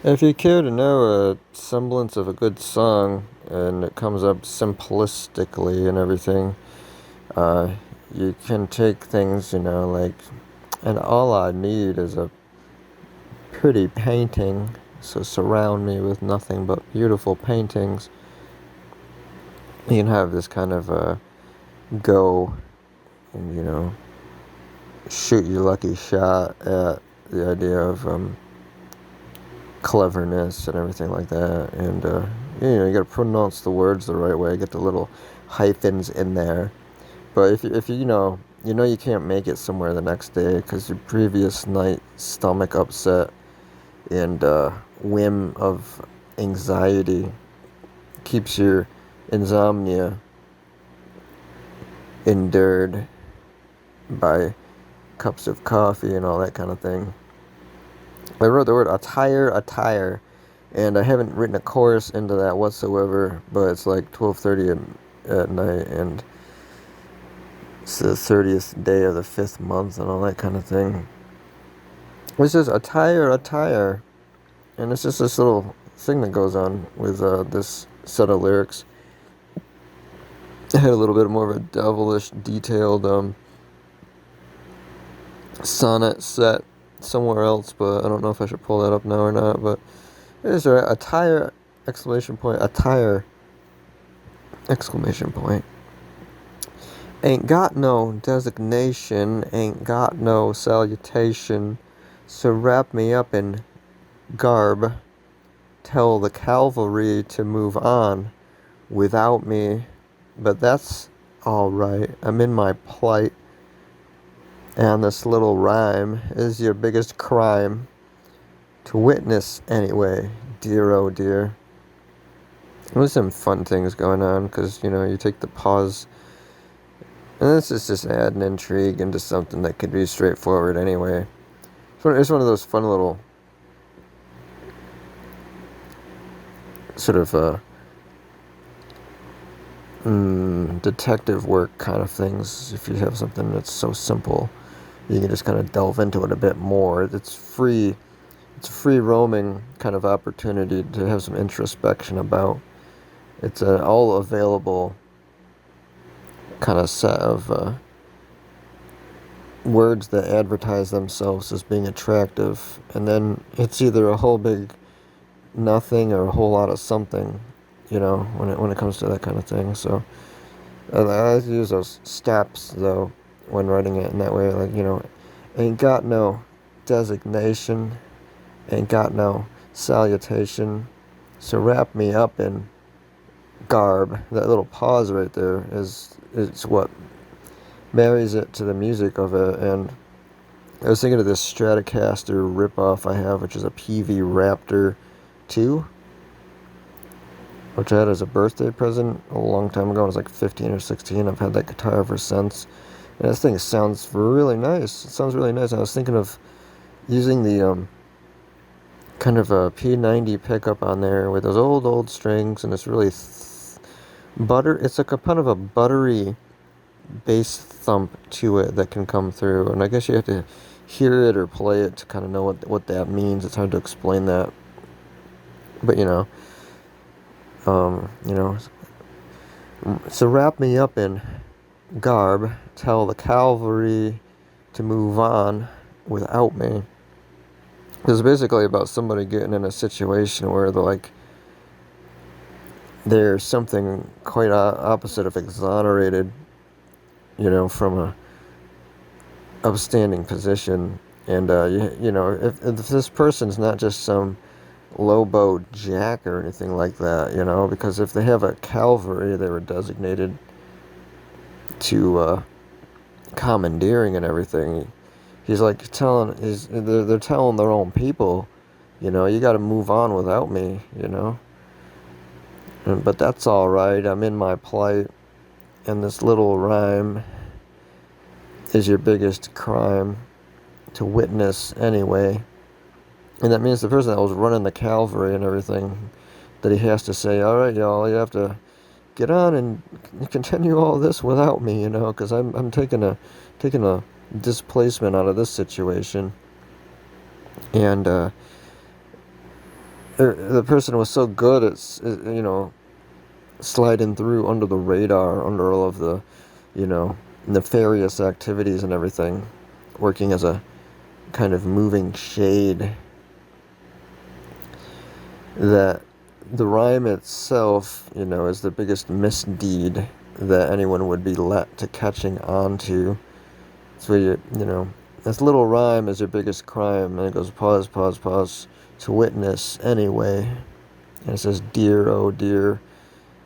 If you care to know a semblance of a good song and it comes up simplistically and everything, uh, you can take things, like, and all I need is a pretty painting, so surround me with nothing but beautiful paintings. You can have this kind of go and, shoot your lucky shot at the idea of cleverness and everything like that. And, you got to pronounce the words the right way, get the little hyphens in there. But if you can't make it somewhere the next day because your previous night stomach upset and whim of anxiety keeps your insomnia endured by cups of coffee and all that kind of thing. I wrote the word attire, and I haven't written a chorus into that whatsoever, but it's like 12:30 at night, and it's the 30th day of the 5th month and all that kind of thing. It's just attire, and it's just this little thing that goes on with this set of lyrics. I had a little bit more of a devilish, detailed sonnet set somewhere else, but I don't know if I should pull that up now or not. But it is right. Attire! Exclamation point! Attire! Exclamation point! Ain't got no designation, ain't got no salutation, so wrap me up in garb. Tell the cavalry to move on without me, but that's alright. I'm in my plight, and this little rhyme is your biggest crime to witness anyway, dear oh dear. There's some fun things going on because, you take the pause, and this is just adding intrigue into something that could be straightforward anyway. It's one of those fun little sort of detective work kind of things. If you have something that's so simple, you can just kind of delve into it a bit more. It's a free roaming kind of opportunity to have some introspection about. It's an all available kind of set of words that advertise themselves as being attractive, and then it's either a whole big nothing or a whole lot of something, when it comes to that kind of thing. So I like to use those steps though when writing it in that way, like, ain't got no designation, ain't got no salutation, so wrap me up in garb. That little pause right there is what marries it to the music of it. And I was thinking of this Stratocaster ripoff I have, which is a PV Raptor 2, which I had as a birthday present a long time ago. I was like 15 or 16. I've had that guitar ever since. And this thing sounds really nice. It sounds really nice. I was thinking of using the kind of a P90 pickup on there with those old strings, and it's really it's like a kind of a buttery bass thump to it that can come through. And I guess you have to hear it or play it to kind of know what that means. It's hard to explain that. But so wrap me up in garb, tell the cavalry to move on without me. It's basically about somebody getting in a situation where they're something quite opposite of exonerated, from a upstanding position. And, if this person's not just some Lobo Jack or anything like that, because if they have a cavalry, they were designated to commandeering and everything. He's like they're telling their own people, you got to move on without me, but that's all right. I'm in my plight, and this little rhyme is your biggest crime to witness anyway. And that means the person that was running the cavalry and everything, that he has to say, all right, y'all, you have to get on and continue all this without me, because I'm taking a displacement out of this situation. And the person was so good at, sliding through under the radar, under all of the, nefarious activities and everything, working as a kind of moving shade, that the rhyme itself, is the biggest misdeed that anyone would be let to catching on to. So this little rhyme is your biggest crime, and it goes pause, pause, pause, to witness anyway. And it says, dear, oh dear.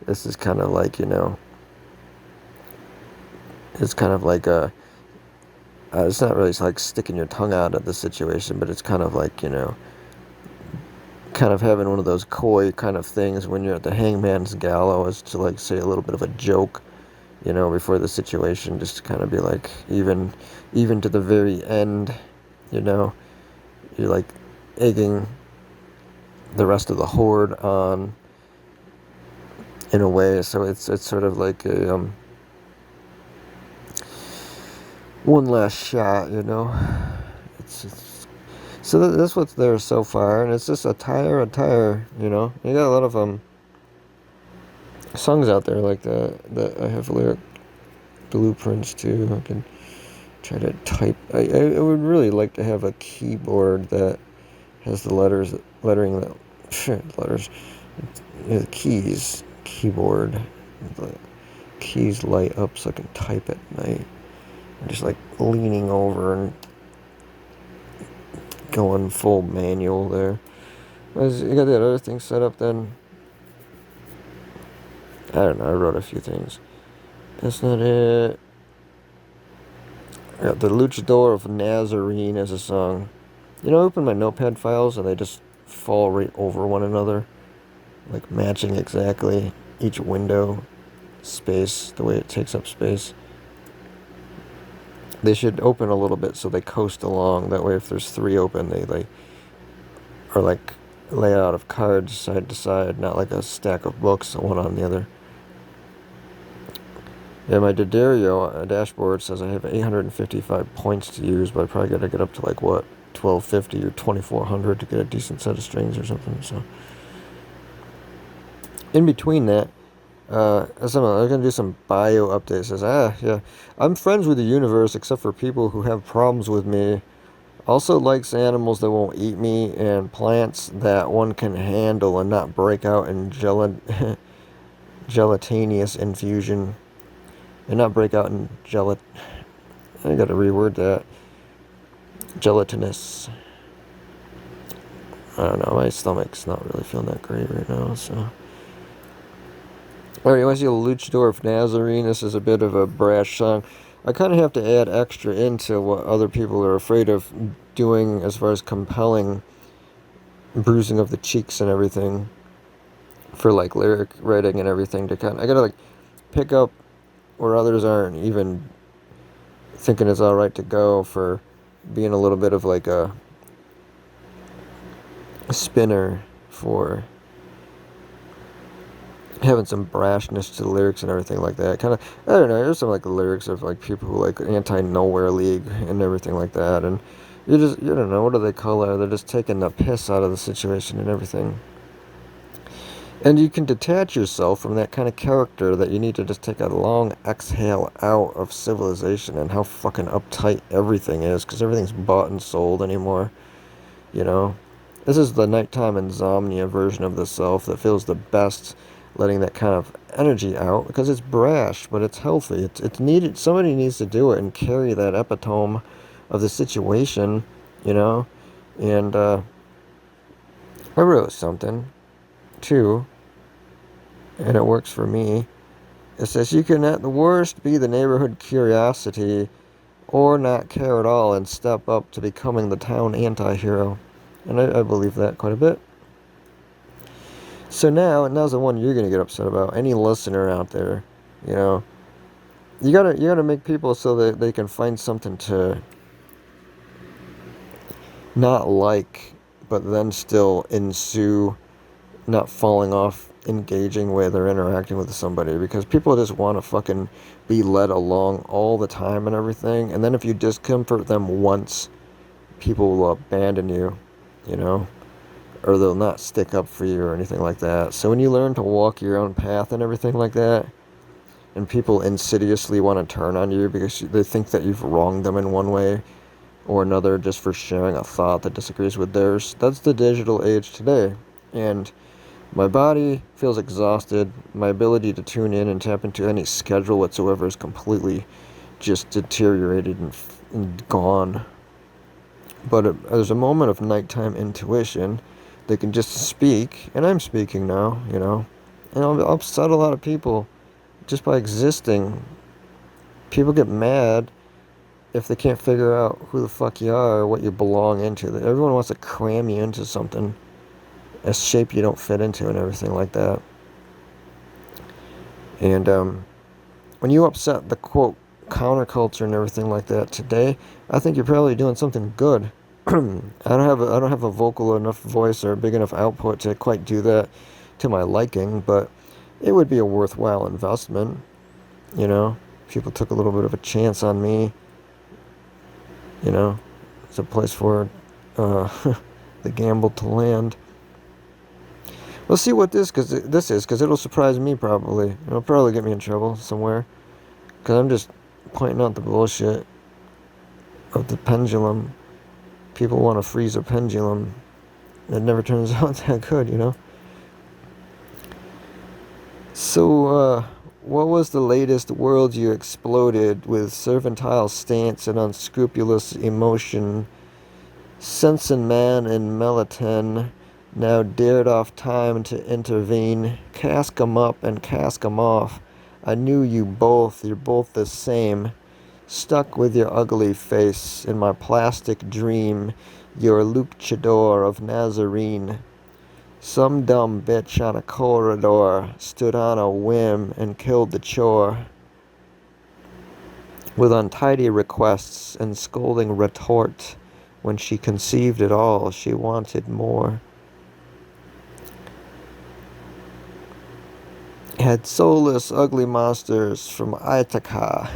This is kind of like, it's kind of like it's not really like sticking your tongue out at the situation, but it's kind of like, kind of having one of those coy kind of things when you're at the hangman's gallows to like say a little bit of a joke, before the situation, just to kind of be like, even to the very end, you're like egging the rest of the horde on in a way. So it's sort of like a one last shot, it's so that's what's there so far, and it's just attire, you got a lot of songs out there like that I have lyric blueprints to. I can try to type. I would really like to have a keyboard that has the lettering that letters, keys, keyboard, the keys light up so I can type at night. I'm just like leaning over and going full manual there. As you got that other thing set up, then I don't know. I wrote a few things. That's not it. Yeah, the Luchador of Nazarene is a song. I open my notepad files and they just fall right over one another, like matching exactly each window space, the way it takes up space. They should open a little bit so they coast along. That way, if there's three open, they are like layout of cards side to side, not like a stack of books, one on the other. Yeah, my D'Addario dashboard says I have 855 points to use, but I probably got to get up to like, 1250 or 2400 to get a decent set of strings or something. So, in between that, I'm going to do some bio updates. It says, yeah, I'm friends with the universe except for people who have problems with me. Also likes animals that won't eat me, and plants that one can handle and not break out in gelatinous infusion. And not break out in I gotta reword that. Gelatinous. I don't know, my stomach's not really feeling that great right now, so. Alright, you want to see a Luchador of Nazarene? This is a bit of a brash song. I kind of have to add extra into what other people are afraid of doing as far as compelling bruising of the cheeks and everything for like lyric writing and everything to I gotta like pick up where others aren't even thinking it's alright to go, for being a little bit of like a spinner, for having some brashness to the lyrics and everything like that. Kind of, I don't know, there's some like the lyrics of like people who like anti-nowhere league and everything like that, and you don't know, what do they call it? They're just taking the piss out of the situation and everything. And you can detach yourself from that kind of character, that you need to just take a long exhale out of civilization and how fucking uptight everything is, because everything's bought and sold anymore, This is the nighttime insomnia version of the self that feels the best, letting that kind of energy out, because it's brash, but it's healthy. It's needed. Somebody needs to do it and carry that epitome of the situation, And I wrote something, too, and it works for me. It says, you can at the worst be the neighborhood curiosity, or not care at all and step up to becoming the town anti-hero. And I believe that quite a bit. So now's the one you're going to get upset about. Any listener out there, you gotta make people so that they can find something to not like, but then still ensue not falling off engaging with or interacting with somebody, because people just want to fucking be led along all the time and everything, and then if you discomfort them once, people will abandon you, or they'll not stick up for you or anything like that. So when you learn to walk your own path and everything like that, and people insidiously want to turn on you because they think that you've wronged them in one way or another just for sharing a thought that disagrees with theirs, that's the digital age today. And my body feels exhausted. My ability to tune in and tap into any schedule whatsoever is completely just deteriorated and gone. But there's a moment of nighttime intuition. They can just speak, and I'm speaking now, and I'll upset a lot of people just by existing. People get mad if they can't figure out who the fuck you are or what you belong into. Everyone wants to cram you into something, a shape you don't fit into and everything like that. And when you upset the quote counterculture and everything like that today, I think you're probably doing something good. I don't have a vocal enough voice or a big enough output to quite do that to my liking, but it would be a worthwhile investment. People took a little bit of a chance on me. It's a place for the gamble to land. We'll see what this is, because it'll surprise me probably. It'll probably get me in trouble somewhere, because I'm just pointing out the bullshit of the pendulum. People want to freeze a pendulum. It never turns out that good, So, what was the latest world you exploded with servile stance and unscrupulous emotion? Sense and man and Melatonin now dared off time to intervene. Cask 'em up and cask 'em off. I knew you both, you're both the same. Stuck with your ugly face in my plastic dream, your luchador of Nazarene. Some dumb bitch on a corridor stood on a whim and killed the chore. With untidy requests and scolding retort, when she conceived it all, she wanted more. Had soulless, ugly monsters from Ithaca,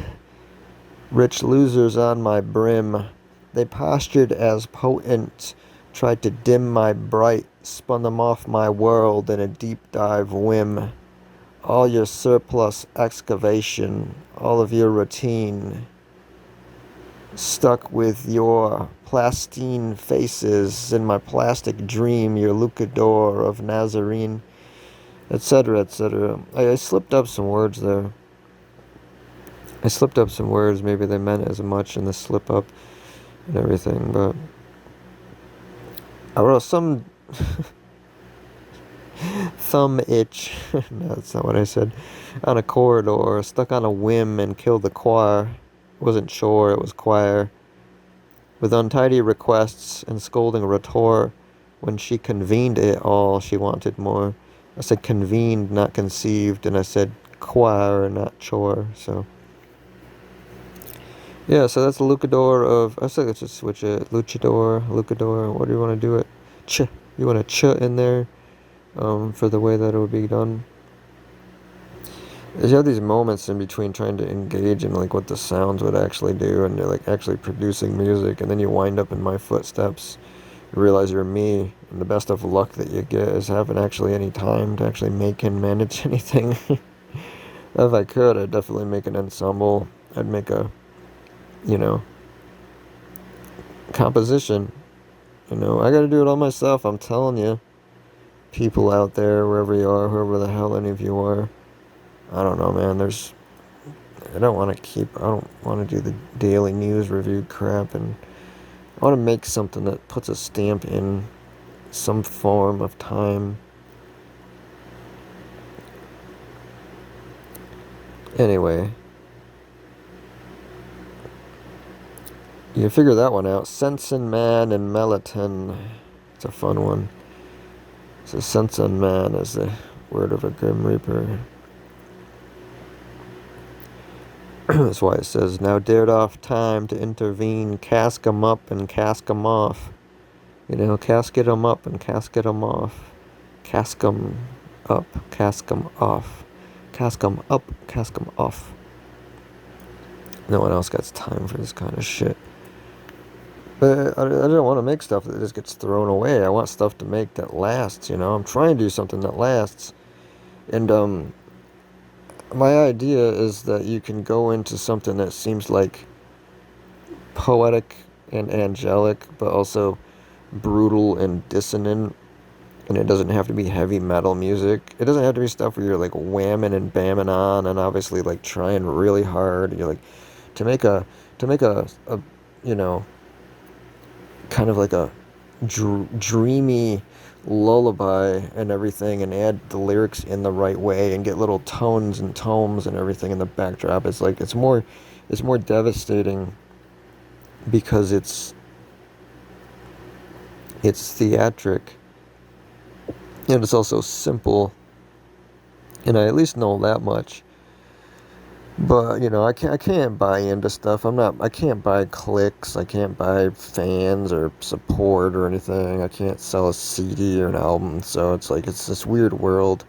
rich losers on my brim. They postured as potent, tried to dim my bright, spun them off my world in a deep dive whim. All your surplus excavation, all of your routine, stuck with your plastine faces in my plastic dream, your lucador of Nazarene, etc., etc. I slipped up some words there. Maybe they meant as much in the slip up and everything, but I wrote some thumb itch. No, that's not what I said. On a corridor, stuck on a whim and killed the choir. It wasn't chore, it was choir. With untidy requests and scolding retort, when she convened it all, she wanted more. I said convened, not conceived, and I said choir, not chore, so. Yeah, so that's the Lucador of, I said let's just switch it, Lucador, what do you want to do it? You want to ch in there, for the way that it would be done. You have these moments in between trying to engage in like what the sounds would actually do, and you're like actually producing music, and then you wind up in my footsteps. You realize you're me, and the best of luck that you get is having actually any time to actually make and manage anything. If I could, I'd definitely make an ensemble. I'd make a, composition. I gotta do it all myself, I'm telling you. People out there, wherever you are, whoever the hell any of you are. I don't know, man. I don't want to do the daily news review crap, and I want to make something that puts a stamp in some form of time. Anyway, you figure that one out. Sense and man and Melatonin. It's a fun one. So sense and man is the word of a Grim Reaper. That's why it says, now dared off time to intervene, cask 'em up and cask 'em off. Casket 'em up and casket 'em off. Cask 'em up, cask 'em off. Cask 'em up, cask 'em off. No one else got time for this kind of shit. But I don't want to make stuff that just gets thrown away. I want stuff to make that lasts, you know? I'm trying to do something that lasts. And, my idea is that you can go into something that seems like poetic and angelic, but also brutal and dissonant. And it doesn't have to be heavy metal music. It doesn't have to be stuff where you're like whamming and bamming on and obviously like trying really hard. You're like to make a a you know, kind of like a dreamy lullaby and everything, and add the lyrics in the right way and get little tones and tomes and everything in the backdrop. It's like it's more devastating because it's theatric and it's also simple, and I at least know that much. But you know, I can't buy into stuff. I can't buy clicks. I can't buy fans or support or anything. I can't sell a CD or an album. So it's like it's this weird world.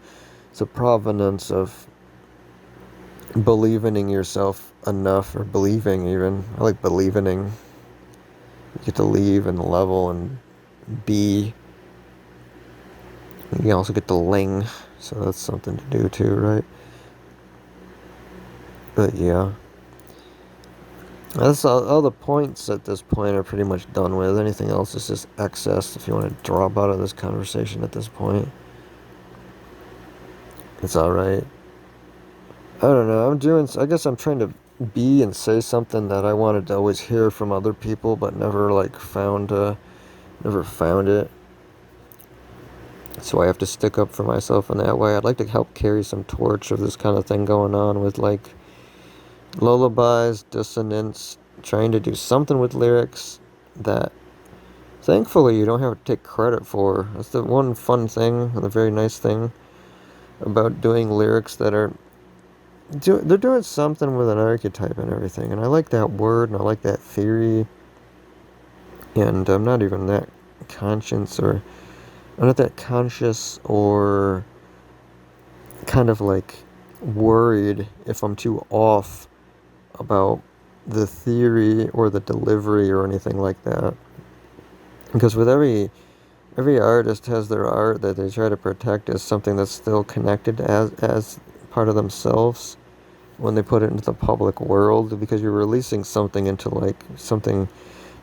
It's a provenance of believing in yourself enough, or believing even. I like believing. You get to leave and level and be. You also get to ling. So that's something to do too, right? But yeah. That's all the points at this point are pretty much done with. Anything else is just excess if you want to drop out of this conversation at this point. It's alright. I don't know. I guess I'm trying to be and say something that I wanted to always hear from other people, but never never found it. So I have to stick up for myself in that way. I'd like to help carry some torch of this kind of thing going on with like lullabies, dissonance, trying to do something with lyrics that thankfully you don't have to take credit for. That's the one fun thing and the very nice thing about doing lyrics that they're doing something with an archetype and everything, and I like that word and I like that theory, and I'm not even that I'm not that conscious or kind of like worried if I'm too off about the theory or the delivery or anything like that. Because with every artist has their art that they try to protect as something that's still connected as part of themselves when they put it into the public world, because you're releasing something into like something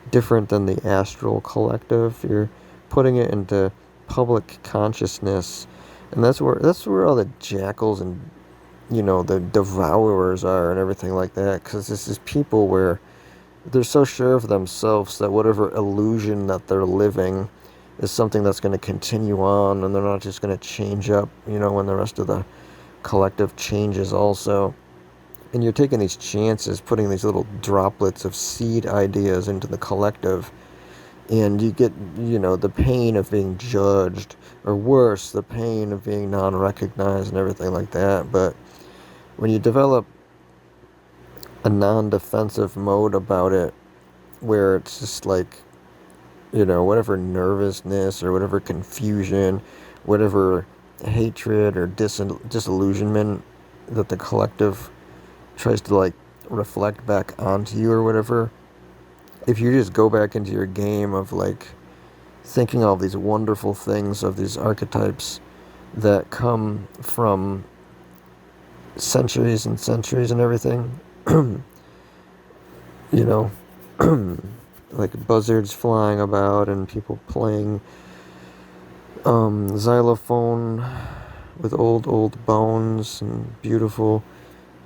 different than the astral collective. You're putting it into public consciousness, and that's where all the jackals and the devourers are and everything like that, because this is people where they're so sure of themselves that whatever illusion that they're living is something that's going to continue on, and they're not just going to change up when the rest of the collective changes also. And you're taking these chances, putting these little droplets of seed ideas into the collective, and you get the pain of being judged, or worse, the pain of being non-recognized and everything like that. But when you develop a non-defensive mode about it, where it's just like, whatever nervousness or whatever confusion, whatever hatred or disillusionment that the collective tries to like reflect back onto you or whatever, if you just go back into your game of like thinking all these wonderful things of these archetypes that come from centuries and centuries and everything, you know, like buzzards flying about and people playing xylophone with old bones and beautiful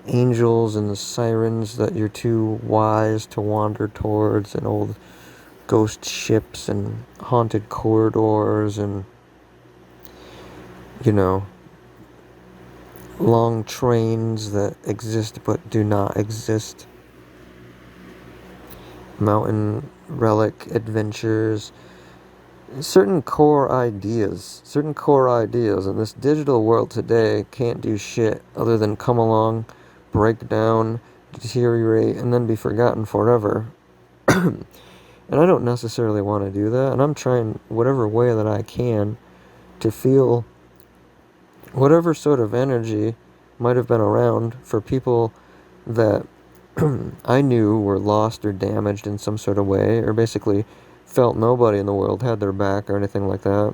angels and the sirens that you're too wise to wander towards, and old ghost ships and haunted corridors and long trains that exist but do not exist, mountain relic adventures, certain core ideas, in this digital world today can't do shit other than come along, break down, deteriorate, and then be forgotten forever. And I don't necessarily want to do that, and I'm trying whatever way that I can to feel whatever sort of energy might have been around for people that I knew were lost or damaged in some sort of way, or basically felt nobody in the world had their back or anything like that.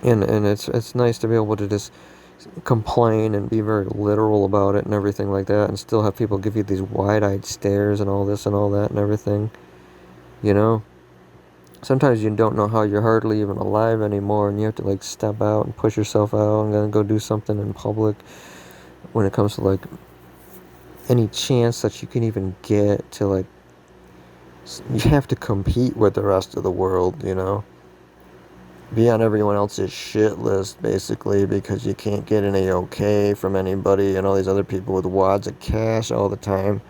And it's nice to be able to just complain and be very literal about it and everything like that, and still have people give you these wide-eyed stares and all this and all that and everything. You know, sometimes you don't know how you're hardly even alive anymore, and you have to like step out and push yourself out and then go do something in public when it comes to like any chance that you can even get to like you have to compete with the rest of the world, you know, be on everyone else's shit list basically, because you can't get any okay from anybody, and all these other people with wads of cash all the time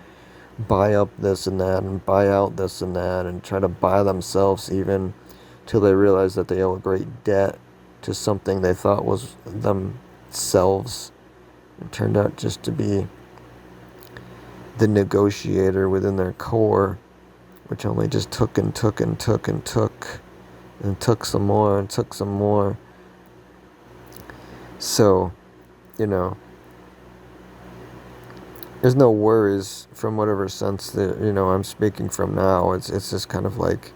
buy up this and that and buy out this and that and try to buy themselves even, till they realize that they owe a great debt to something they thought was themselves. It turned out just to be the negotiator within their core, which only just took and took and took and took and took some more and took some more. So, you know, there's no worries from whatever sense that, you know, I'm speaking from now. It's just kind of like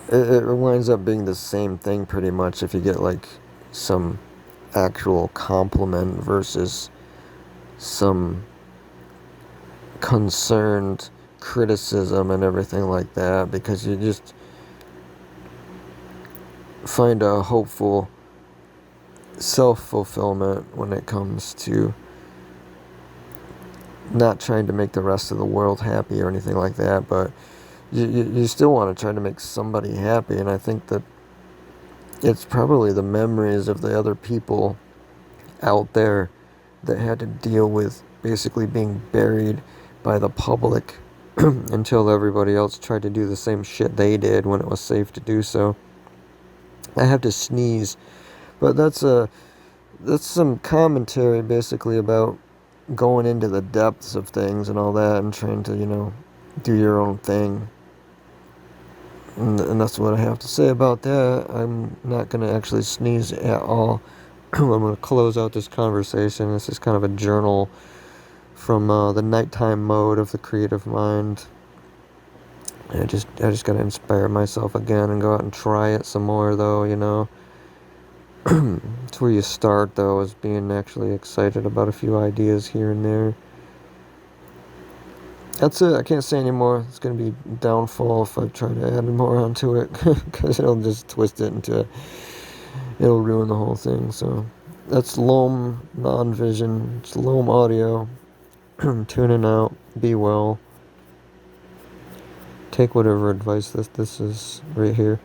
it winds up being the same thing pretty much if you get like some actual compliment versus some concerned criticism and everything like that, because you just find a hopeful self-fulfillment when it comes to not trying to make the rest of the world happy or anything like that, but you still want to try to make somebody happy. And I think that it's probably the memories of the other people out there that had to deal with basically being buried by the public until everybody else tried to do the same shit they did when it was safe to do so. I have to sneeze, but that's some commentary basically about going into the depths of things and all that, and trying to, you know, do your own thing. And that's what I have to say about that. I'm not going to actually sneeze at all. I'm going to close out this conversation. This is kind of a journal from the nighttime mode of the creative mind. I just got to inspire myself again and go out and try it some more, though, you know. It's where you start, though, is being actually excited about a few ideas here and there. That's it. I can't say anymore. It's going to be downfall if I try to add more onto it, because it'll just twist it into, it'll ruin the whole thing. So that's Loam Non-Vision. It's Loam Audio. Tuning out. Be well. Take whatever advice this is right here.